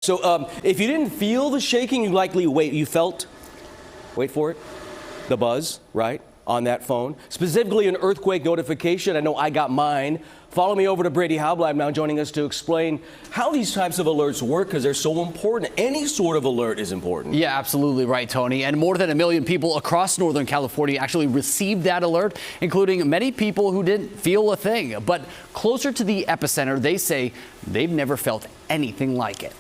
So if you didn't feel the shaking, you felt, wait for it, the buzz, right, on that phone. Specifically an earthquake notification. I know I got mine. Follow me over to Brady Halblab now, joining us to explain how these types of alerts work, because they're so important. Any sort of alert is important. Yeah, absolutely right, Tony. And more than 1 million people across Northern California actually received that alert, including many people who didn't feel a thing. But closer to the epicenter, they say they've never felt anything like it.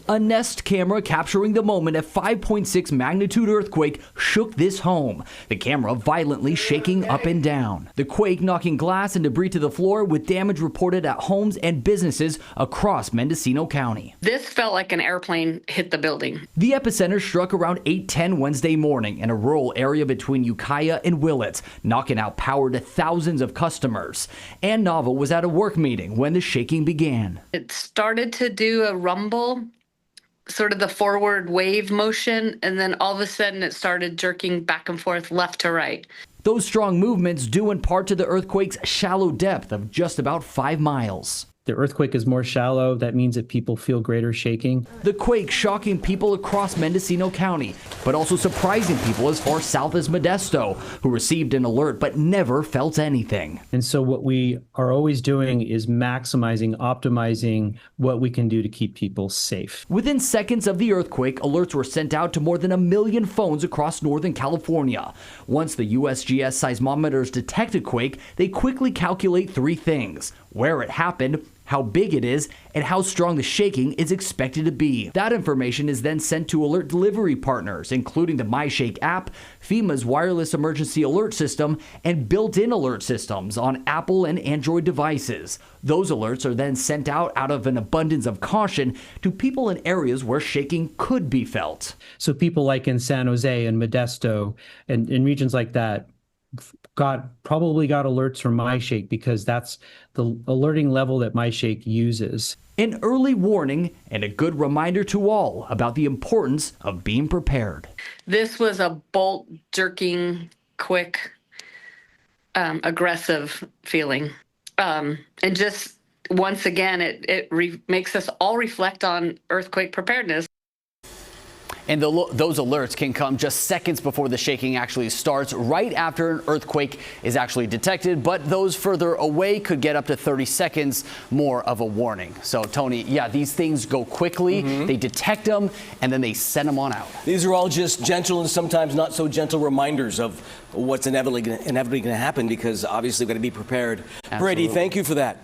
A Nest camera capturing the moment a 5.6 magnitude earthquake shook this home. The camera violently shaking up and down. The quake knocking glass and debris to the floor, with damage reported at homes and businesses across Mendocino County. This felt like an airplane hit the building. The epicenter struck around 8:10 Wednesday morning in a rural area between Ukiah and Willits, knocking out power to thousands of customers. Ann Novel was at a work meeting when the shaking began. It started to do a rumble, sort of the forward wave motion, and then all of a sudden it started jerking back and forth left to right. Those strong movements due in part to the earthquake's shallow depth of just about 5 miles. The earthquake is more shallow. That means that people feel greater shaking. The quake shocking people across Mendocino County, but also surprising people as far south as Modesto, who received an alert but never felt anything. And so what we are always doing is maximizing, optimizing what we can do to keep people safe. Within seconds of the earthquake, alerts were sent out to more than 1 million phones across Northern California. Once the USGS seismometers detect a quake, they quickly calculate 3 things: where it happened, how big it is, and how strong the shaking is expected to be. That information is then sent to alert delivery partners, including the MyShake app, FEMA's wireless emergency alert system, and built-in alert systems on Apple and Android devices. Those alerts are then sent out of an abundance of caution to people in areas where shaking could be felt. So people like in San Jose and Modesto and in regions like that probably got alerts from MyShake, because that's the alerting level that MyShake uses. An early warning and a good reminder to all about the importance of being prepared. This was a bolt jerking, quick, aggressive feeling. And just once again, it makes us all reflect on earthquake preparedness. And those alerts can come just seconds before the shaking actually starts, right after an earthquake is actually detected. But those further away could get up to 30 seconds more of a warning. So, Tony, yeah, these things go quickly. They detect them, and then they send them on out. These are all just gentle and sometimes not so gentle reminders of what's inevitably going to happen, because obviously we've got to be prepared. Absolutely. Brady, thank you for that.